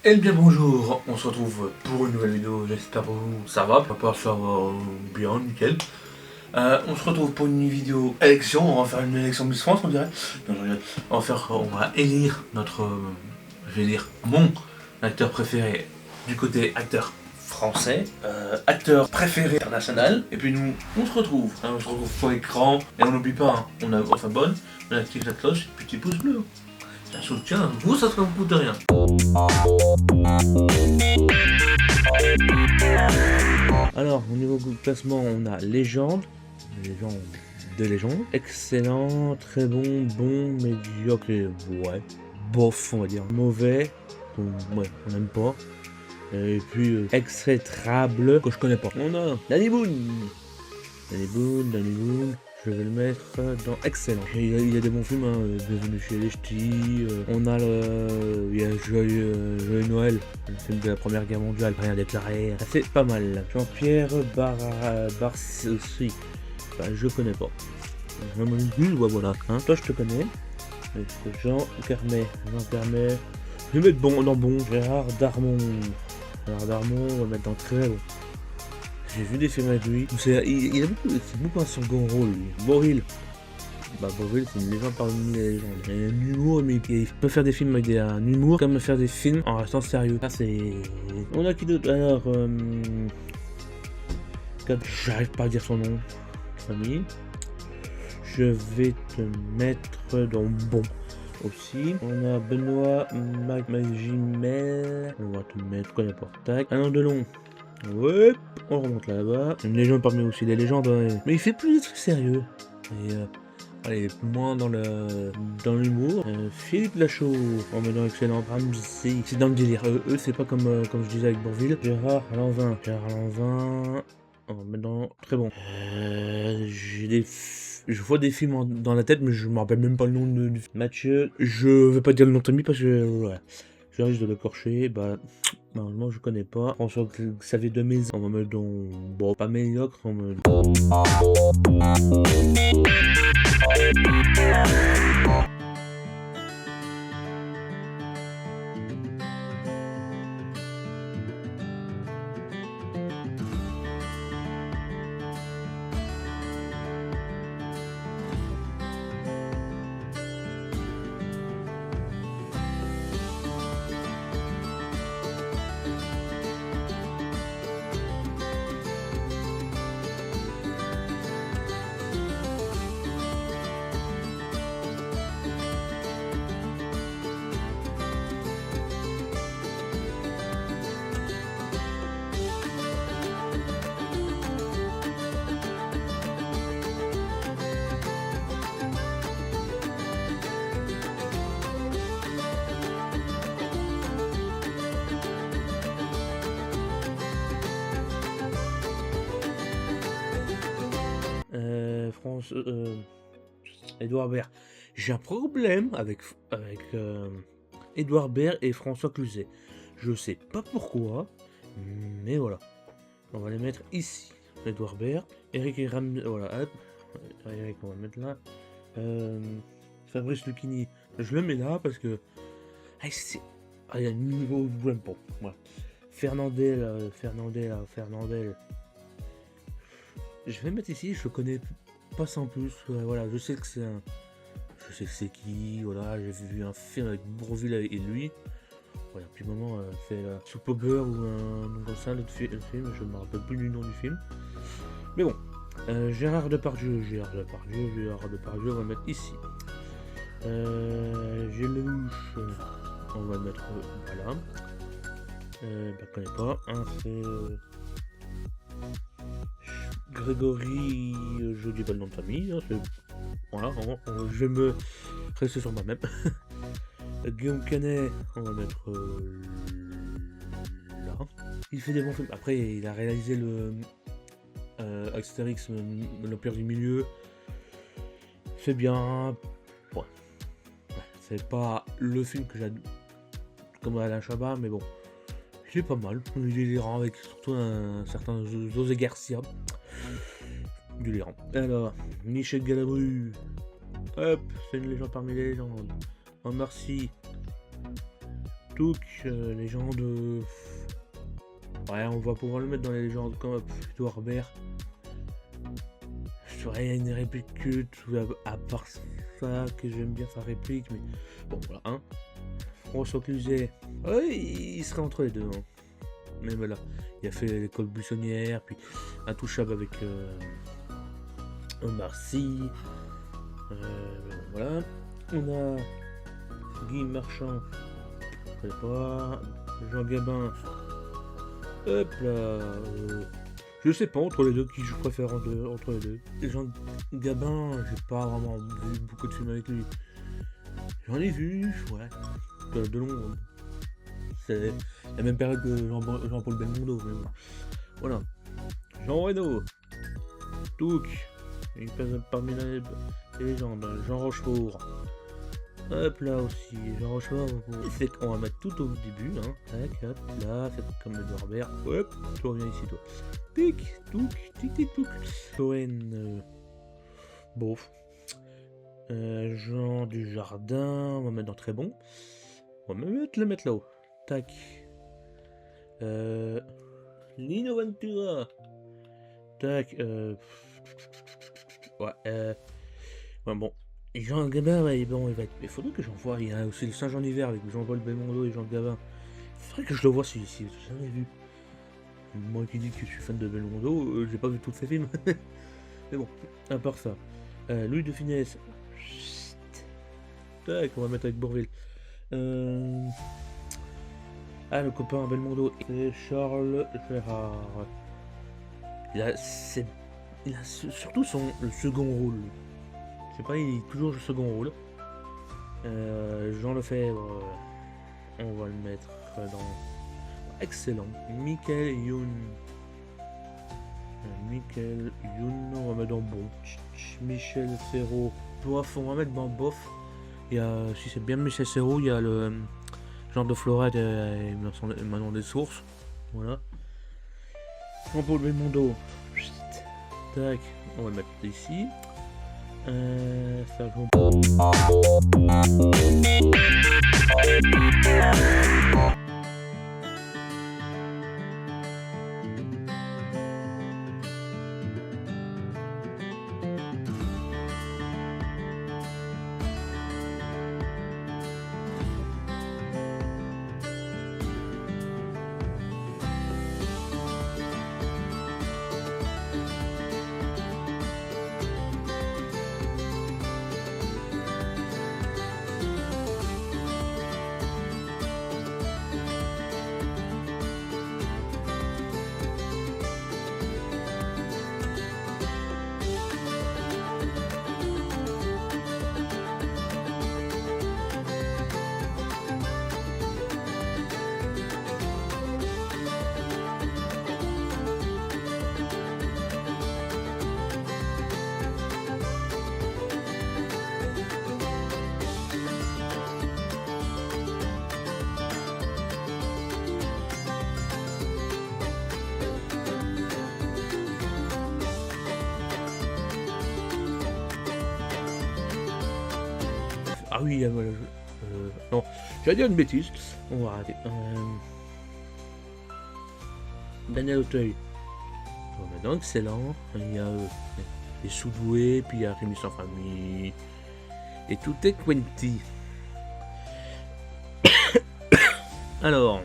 Eh bien bonjour, on se retrouve pour une nouvelle vidéo, j'espère que vous ça va, papa ça va bien, nickel. On se retrouve pour une vidéo élection, on va faire une élection Miss France on dirait. Non, je regarde. On va élire notre, je vais dire, mon acteur préféré du côté acteur français, acteur préféré international, et puis nous, on se retrouve pour l'écran, et on n'oublie pas, hein, on a enfin bonne, on active la cloche, petit pouce bleu. Un soutien, vous ça ne vous coûte rien. Alors, au niveau du classement, on a légende de légende, excellent, très bon, bon, médiocre, ouais, bof, on va dire, mauvais, ouais, on n'aime pas, et puis exécrable, que je connais pas. On a Danny Boone, je vais le mettre dans excellent. Il y a des bons films, hein, Bienvenue chez les Ch'tis, on a il y a Joyeux Noël, le film de la Première Guerre mondiale, rien déclaré, c'est pas mal. Jean-Pierre Barcy, bah, je connais pas. Ouais, voilà, hein. Toi je te connais. Jean Carmet, je vais mettre bon dans bon. Gérard Darmon, on va le mettre dans très bon. J'ai vu des films avec lui. Il a beaucoup un second rôle, lui. Bovril. Bah, Bovril, c'est une légende parmi les légendes. Il a un humour, mais il peut faire des films avec un humour, comme faire des films en restant sérieux. Ça, c'est. On a qui d'autre? Alors, j'arrive pas à dire son nom. Famille. Je vais te mettre dans bon aussi. On a Benoît Magimel. On va te mettre, je connais pas. Tac. Alain Delon. Ouais, on remonte là-bas. Une légende parmi aussi des légendes, ouais. Mais il fait plus des trucs sérieux. Et allez, moins dans l'humour. Philippe Lachaud, on met dans excellent. Ramsey, c'est dans le délire. Eux, c'est pas comme je disais avec Bourville. Gérard Lanvin, on va mettre dans très bon. Je vois des films dans la tête, mais je me rappelle même pas le nom du film. Mathieu, je vais pas dire le nom de famille parce que ouais, je risque de le corcher. Bah, malheureusement, je connais pas. François Xavier de Maison, on va mettre dans. Bon, pas médiocre, on va mettre. Edouard Baird. J'ai un problème avec Edouard Baird et François Cluzet. Je sais pas pourquoi, mais voilà. On va les mettre ici. Edouard Baird, Eric et Ram, voilà, hop. Eric, on va le mettre là. Fabrice Lucchini, je le mets là parce que il y a un niveau où je l'aime pas. Voilà. Fernandel. Je vais le mettre ici, je le connais pas sans plus. Voilà, je sais que c'est qui, voilà, j'ai vu un film avec Bourville et lui. Voilà, puis moment fait Soupe au beurre ou un nom comme ça, le film, je me rappelle plus du nom du film. Mais bon, Gérard Depardieu, on va le mettre ici. Gélouche, on va le mettre voilà. Je connais pas, hein, c'est Grégory, je dis pas le nom de famille, hein, voilà, je vais me rester sur moi-même. Guillaume Canet, on va mettre là. Il fait des bons films. Après, il a réalisé le Astérix, l'Empire du Milieu. C'est bien. Ouais. C'est pas le film que j'adore comme Alain Chabat, mais bon. C'est pas mal. Il est rend avec surtout un certain José Garcia. Du Léran. Alors, Michel Galabru. Hop, c'est une légende parmi les légendes. Omar Sy. Touk, légende... Ouais, on va pouvoir le mettre dans les légendes comme plutôt Harbert. Je dirais il y a une réplique culte, à part ça, que j'aime bien sa réplique, mais bon, voilà, hein. François Cluzet, ouais, il serait entre les deux, hein. Mais voilà, il a fait l'école buissonnière, puis Intouchable avec Omar Sy. Voilà, on a Guy Marchand, je sais pas, Jean Gabin. Hop là, je sais pas entre les deux qui je préfère entre les deux. Jean Gabin, j'ai pas vraiment vu beaucoup de films avec lui. J'en ai vu, ouais, de long. C'est la même période que Jean-Paul Belmondo, mais bon. Voilà. Jean Reno, Touk, il passe parmi les légendes. Jean Rochefort. Hop là aussi, Jean Rochefort, on va mettre tout au début, hein. Tac, hop, là, c'est comme le Norbert. Hop, tu reviens ici, toi. Tic, touk, tic, tic, touk. Cohen, bof. Jean Dujardin, on va mettre dans très bon. On va même le mettre là-haut. Tac. Lino Ventura. Tac, ouais, bon. Jean Gabin, ouais, bon, il va être... Il faudrait que j'en voie. Il y a aussi le Saint-Jean d'hiver avec Jean-Paul Belmondo et Jean Gabin. Il faudrait que je le voie celui-ci, j'ai jamais vu. Moi qui dis que je suis fan de Belmondo, j'ai pas vu tous ses films. Mais bon, à part ça. Louis de Funès. Tac, on va mettre avec Bourvil. Ah, le copain à Belmondo, c'est Charles Gérard. Il a surtout le second rôle. Je sais pas, il est toujours le second rôle. Jean Lefebvre, on va le mettre dans... Excellent. Michael Youn. On va mettre dans bon. Michel Serrault. Bof, on va mettre dans bof. Il y a, si c'est bien Michel Serrault, il y a le Jean de Florette et Manon des Sources. Voilà. Jean-Paul Belmondo. Tac, on va le mettre ici. Ça joue. Ah oui, voilà. Non, j'allais dire une bêtise. On va arrêter. Daniel Auteuil. On va mettre dans excellent. Il y a les sous-doués, puis il y a Rémi sans famille. Et tout est Quenty. Alors,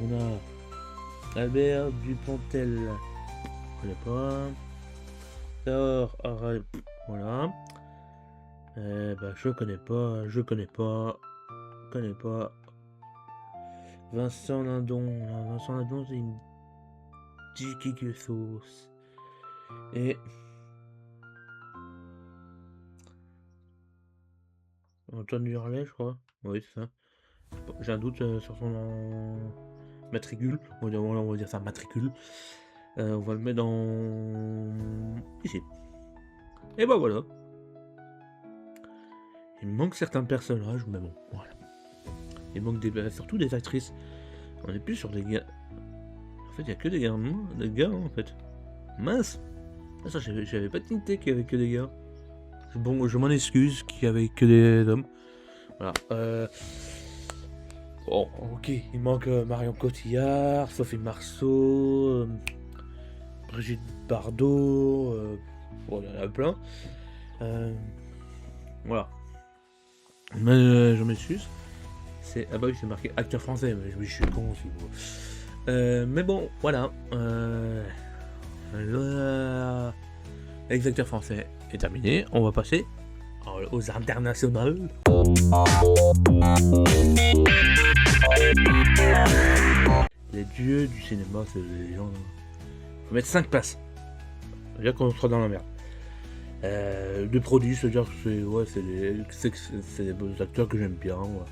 on a Albert Dupontel. Je connais pas. Thor, voilà. Je connais pas. Vincent Lindon, c'est une petite sauce. Et Antoine Durlet, je crois. Oui, c'est ça. J'ai un doute sur son matricule. On va dire ça, matricule. On va le mettre dans... ici. Et bah voilà. Il me manque certains personnages, mais bon, voilà. Il manque surtout des actrices. On est plus sur des gars. En fait, il n'y a que des gars, en fait. Mince. Ah, ça, j'avais pas tinté qu'il y avait que des gars. Bon, je m'en excuse qu'il y avait que des hommes. Voilà. Bon, ok, il manque Marion Cotillard, Sophie Marceau, Brigitte Bardot, bon, il y en a plein. Voilà. Mais je m'excuse. Ah bah oui, c'est marqué acteur français, mais je suis con aussi. Mais bon, voilà. Les acteurs français est terminé. On va passer aux internationales. Les dieux du cinéma, c'est les gens. Faut mettre 5 places. C'est-à-dire qu'on sera dans la merde. De produits, c'est-à-dire que c'est des beaux acteurs que j'aime bien. Ouais.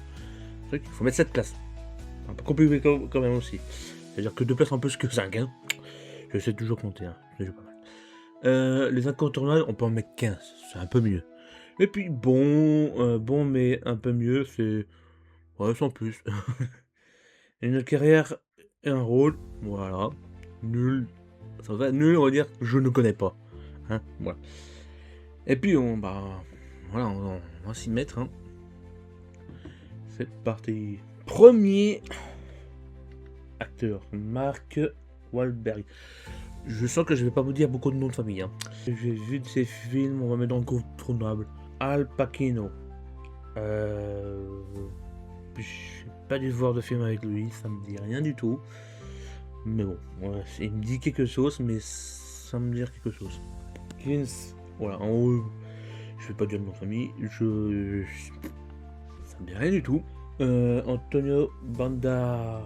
Il faut mettre 7 places. Un peu compliqué quand même aussi. C'est-à-dire que 2 places en plus que 5. Hein. Je sais toujours compter. Hein. C'est pas mal. Les incontournables, on peut en mettre 15. C'est un peu mieux. Et puis bon mais un peu mieux, c'est... Ouais, sans plus. Une carrière et un rôle, voilà. Nul. Ça va, nul, on va dire, je ne connais pas. Hein, voilà. Et puis on va s'y mettre. Hein. C'est parti. Premier acteur, Mark Wahlberg. Je sens que je vais pas vous dire beaucoup de noms de famille. Hein. J'ai vu de ses films, on va mettre dans le incontournable. Al Pacino. J'ai pas dû voir de film avec lui, ça me dit rien du tout. Mais bon, ouais, il me dit quelque chose, mais ça me dit quelque chose. Voilà, en haut, je vais pas dire le nom de famille, ça me dit rien du tout. Antonio Banderas,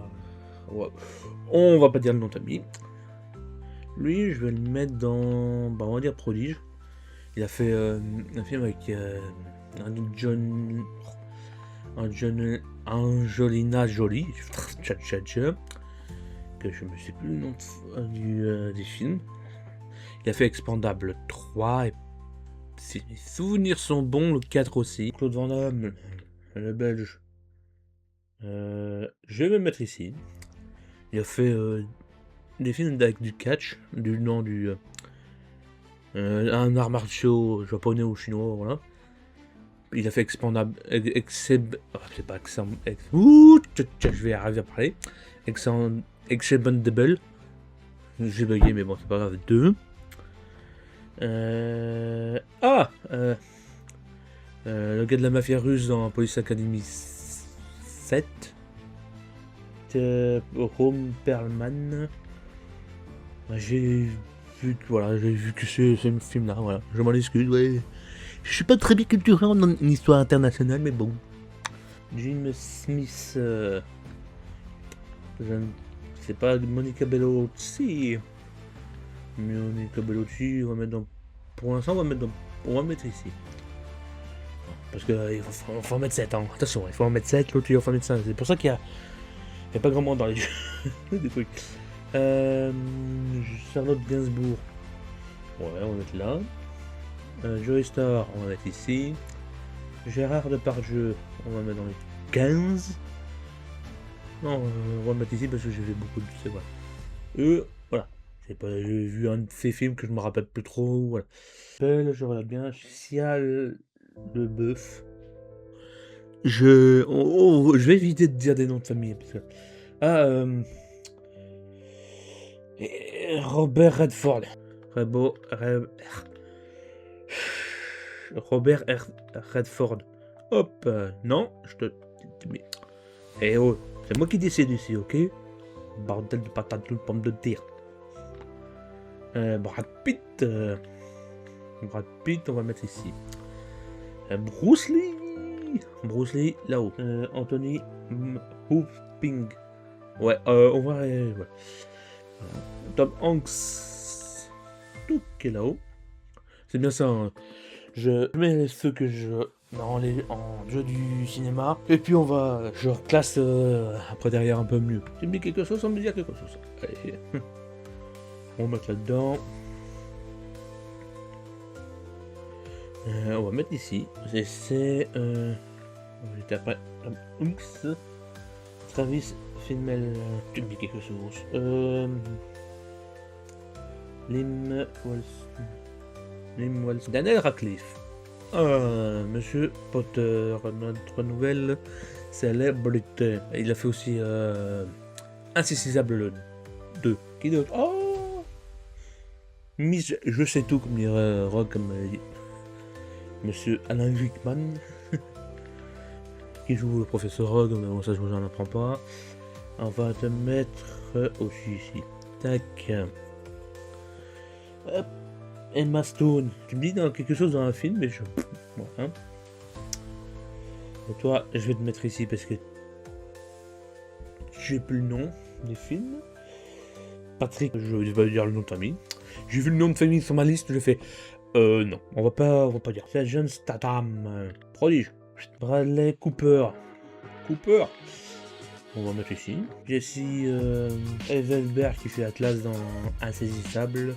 ouais. On va pas dire le nom de famille. Lui, je vais le mettre dans, on va dire Prodige. Il a fait un film avec Angelina Jolie, que je ne sais plus le nom du film. Il a fait Expandable 3 et si mes souvenirs sont bons, le 4 aussi. Claude Van Damme, le belge. Je vais me mettre ici. Il a fait des films avec du catch, du nom du un art martiaux japonais ou chinois, voilà. Il a fait Expandable, c'est pas je vais arriver à parler. Expandable. J'ai bugué, mais bon, c'est pas grave. 2. Le gars de la mafia russe dans Police Academy 7. Ron Perlman. J'ai vu que c'est ce film là, voilà. Je m'en excuse, ouais. Je suis pas très bien culturé en histoire internationale, mais bon. Jim Smith. Je ne sais pas, Monica Bellucci. Monica Bellucci, on va mettre dans. Pour l'instant, on va mettre ici. Parce que il faut en mettre 7, hein. Attention, il faut en mettre 7, l'autre il va en mettre 5. C'est pour ça qu'il y a pas grand monde dans les jeux. Des trucs. Charlotte Gainsbourg. Ouais, on va mettre là. Joey Star, on va mettre ici. Gérard Depardieu, on va mettre dans les 15. Non, on va mettre ici parce que j'ai fait beaucoup de... C'est vrai. Voilà. J'ai vu un de ces films que je me rappelle plus trop. Voilà. Je regarde bien. Cial de Bœuf. Je vais éviter de dire des noms de famille. Parce que... Robert Redford. Robert Redford. Hop, non, je te... Eh oh, c'est moi qui décide ici, ok? Bordel de patate de pomme de terre. Brad Pitt, on va mettre ici. Bruce Lee, là-haut. Anthony Hopkins. Ouais, on va... ouais. Tom Hanks. Tout qui est là-haut. C'est bien ça, hein. Je mets ceux que je en jeu du cinéma. Et puis je reclasse après derrière un peu mieux. Tu me dis quelque chose, on me dit quelque chose. Allez. On va mettre là-dedans. On va mettre ici. C'est j'étais après. Oups. Travis Fimmel. Tu me dis quelque chose. Lim Wilson. Daniel Radcliffe. Monsieur Potter, notre nouvelle célébrité. Il a fait aussi Insaisissable 2. Qui d'autre? Oh, Miss Je sais tout, comme dirait Rock, comme Monsieur Alan Rickman, qui joue le professeur Rogue, mais bon, ça je vous en apprends pas. On va te mettre aussi ici. Tac. Hop. Emma Stone. Tu me dis dans quelque chose dans un film, mais je... Bon, hein. Et toi, je vais te mettre ici parce que j'ai plus le nom des films. Patrick, je vais pas dire le nom de famille. J'ai vu le nom de famille sur ma liste, je fais non, on va pas dire. C'est Jason Statham, prodige. Bradley Cooper. On va mettre ici. Jesse Eisenberg qui fait Atlas dans Insaisissable.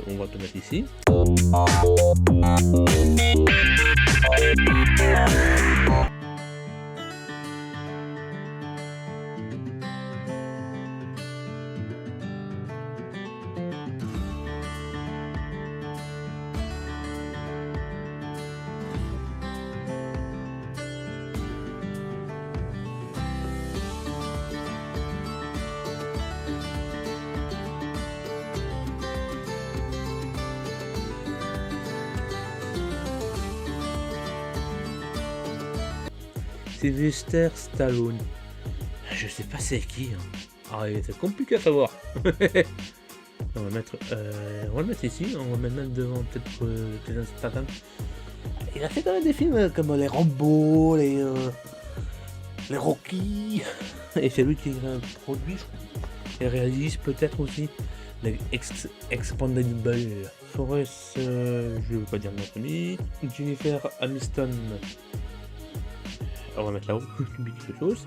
On va te mettre ici. Sylvester Stallone. Je sais pas c'est qui. Hein. Ah, c'est compliqué à savoir. On va le mettre ici. On va mettre même devant peut-être Jason Statham. Il a fait quand même des films comme les Rambo, les Rocky. Et c'est lui qui produit, je crois. Et réalise peut-être aussi les Expandables. Forrest, je veux pas dire notre ami. Jennifer Aniston. On va mettre là-haut, quelque chose.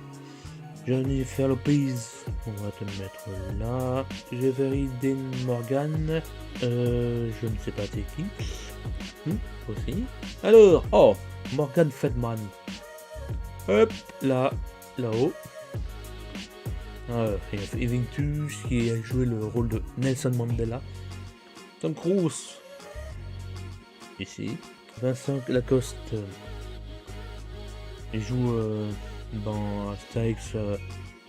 Jennifer Lopez, on va te mettre là. Jeffrey Dean Morgan, je ne sais pas c'est qui. Aussi. Alors, oh, Morgan Freeman. Hop, là-haut. Eventus qui a joué le rôle de Nelson Mandela. Tom Cruise. Ici. Vincent Lacoste. Il joue dans Astérix,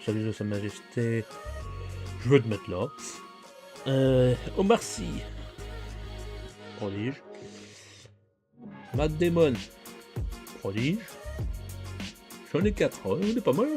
Salut de Sa Majesté. Je veux te mettre là. Omar Sy. Prodige. Matt Damon. Prodige. J'en ai 4. On est pas mal.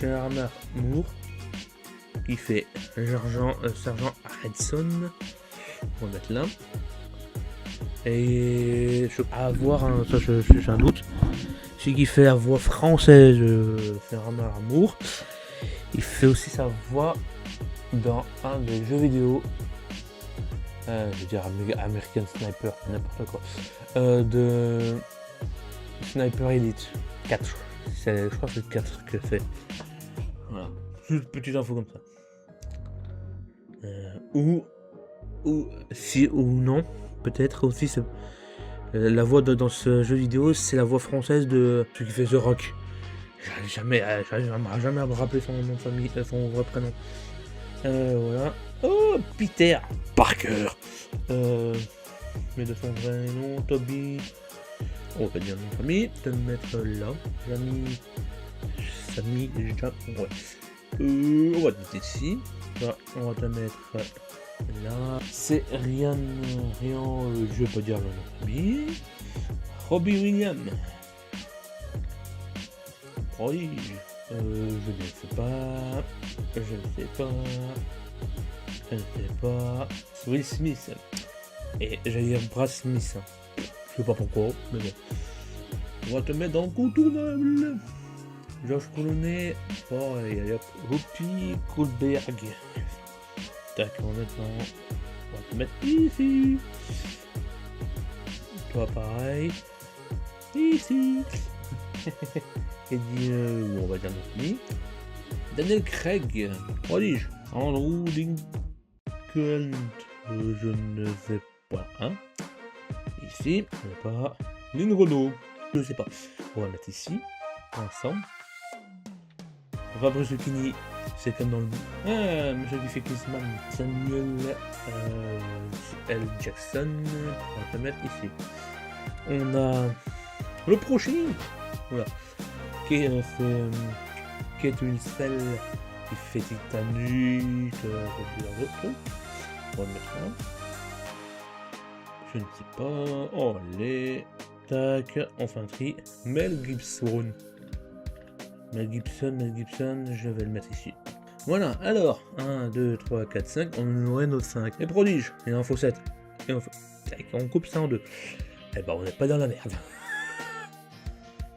Bernard Moore qui fait Sergent Hudson. On va mettre là. Et à voir, hein, ça j'ai un doute. Celui qui fait la voix française Bernard Moore. Il fait aussi sa voix dans un des jeux vidéo. Je veux dire American Sniper, n'importe quoi. De Sniper Elite 4. Je crois que c'est 4 que c'est. Voilà. Juste une petite info comme ça. Ou si ou non, peut-être aussi la voix dans ce jeu vidéo, c'est la voix française de celui qui fait The Rock. Jamais à me rappeler son nom de famille, son vrai prénom. Voilà. Oh, Peter Parker. Mais de son vrai nom, Toby. On va dire nom de famille. Te mettre là. Samy, déjà. Ouais. On va te mettre ici. Là, on va te mettre là. C'est rien. Je vais pas dire le nom de famille. Robbie Williams. Oui. Je ne sais pas. Will Smith. Et j'allais dire Brad Smith. Je sais pas pourquoi, mais bon. On va te mettre dans le contournable. George Clooney. Oh, et hop. Whoopi Goldberg. Tac, on va te mettre ici. Toi pareil. Ici. Et dit, on va dire fini. Daniel Craig. Prodige. Andrew Lincoln. Je ne sais pas. Hein. Ici, on va pas. Lynn Renault. Je sais pas. On va mettre ici. Ensemble. Fabrice Lucchini. C'est comme dans le... Ah, monsieur qui fait Kissman. Samuel L. Jackson. On va te mettre ici. On a le prochain. Voilà. Qui fait Kate Winslet. Qui fait Titanic. On va le mettre là. Je ne sais pas. Oh, les... Tac. On fait un tri. Mel Gibson. Mel Gibson, je vais le mettre ici. Voilà, alors, 1, 2, 3, 4, 5, on aurait nos 5. Et prodige, il en faut 7. Et on coupe ça en deux. Eh ben, on n'est pas dans la merde.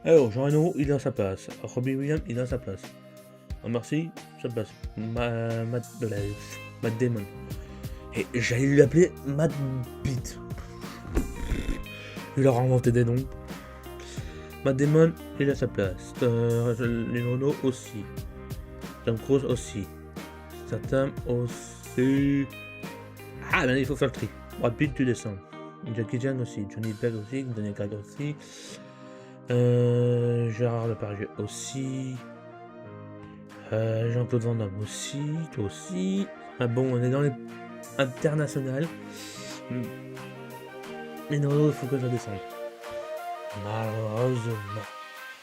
Alors, Jean Reno, il est à sa place. Robbie Williams, il est à sa place. Merci, ça passe. Matt Damon. Et j'allais l'appeler Matt Beat. Il leur a inventé des noms. Matt Damon, il est à sa place. Lynn Renault aussi. Tom Cruise aussi. Statham aussi. Ah, ben il faut faire le tri. Brad Pitt, tu descends. Jackie Chan aussi. Johnny Depp aussi. Daniel Craig aussi. Gérard Depardieu aussi. Jean-Claude Van Damme aussi. Toi aussi. Ah bon, on est dans les internationales. Lynn Renault, il faut que ça descende. Malheureusement.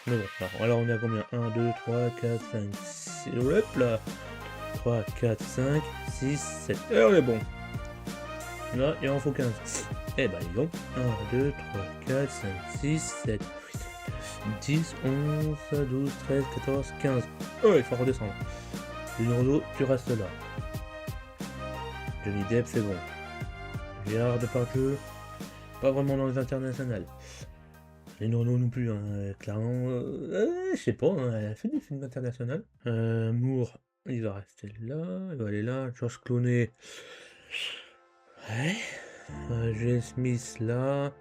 Mais bon, alors on est à combien? 1, 2, 3, 4, 5, 6, hop là 3, 4, 5, 6, 7. Et on est bon. Là, il en faut 15. Eh ben, dis donc. 1, 2, 3, 4, 5, 6, 7, 8, 10, 11, 12, 13, 14, 15. Oh, il faut redescendre. Lynn Renault, tu restes là. Johnny Depp, c'est bon. Gérard Depardieu, pas vraiment dans les internationales. Lynn Renault non plus, hein, clairement, je sais pas, hein, elle a fait des films internationaux. Moore, il va rester là, il va aller là. George Clooney, ouais. Joel Smith là.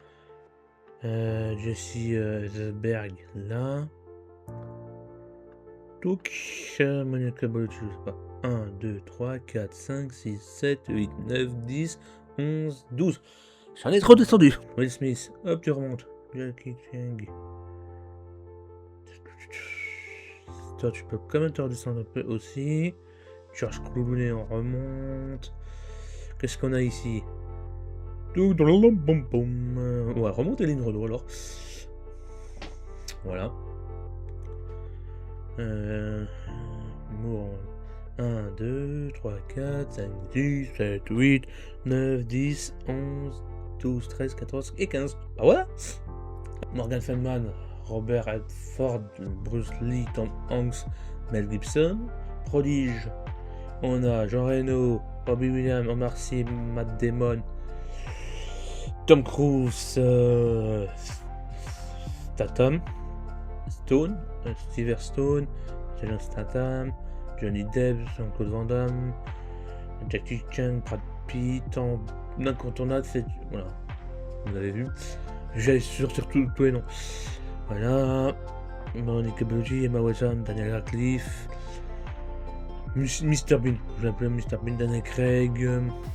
Jesse Eisenberg là. Touk, Monica Bellucci, je sais pas. 1, 2, 3, 4, 5, 6, 7, 8, 9, 10, 11, 12. J'en ai trop descendu. Will Smith, hop, tu remontes. Jackie Chan. Toi, tu peux quand même te redescendre un peu aussi. George Clooney, on remonte. Qu'est-ce qu'on a ici? Ouais, remonte Lynn Renault alors. Voilà. Moore. 1, 2, 3, 4, 5, 6, 7, 8, 9, 10, 11, 12, 13, 14 et 15. Bah voilà. Morgan Freeman, Robert Redford, Bruce Lee, Tom Hanks, Mel Gibson. Prodige, on a Jean Reno, Robbie Williams, Omar Sy, Matt Damon, Tom Cruise, Statham, Stone, Steven Stone, Jason Statham, Johnny Depp, Jean-Claude Van Damme, Jackie Chan, Brad Pitt, en incontournable, c'est... Voilà, vous avez vu. J'ai surtout tous les noms. Voilà. Monica Bellucci, Emma Watson, Daniel Radcliffe, Mr Bean, je l'appelle Mr Bean, Daniel Craig.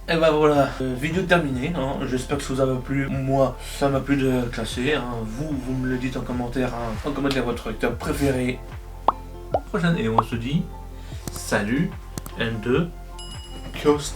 Et bah voilà, vidéo terminée, hein. J'espère que ça vous a plu. Moi, ça m'a plu de classer, hein. Vous me le dites en commentaire, hein. En commentaire votre acteur préféré. Prochaine, et on se dit salut, and Ghost.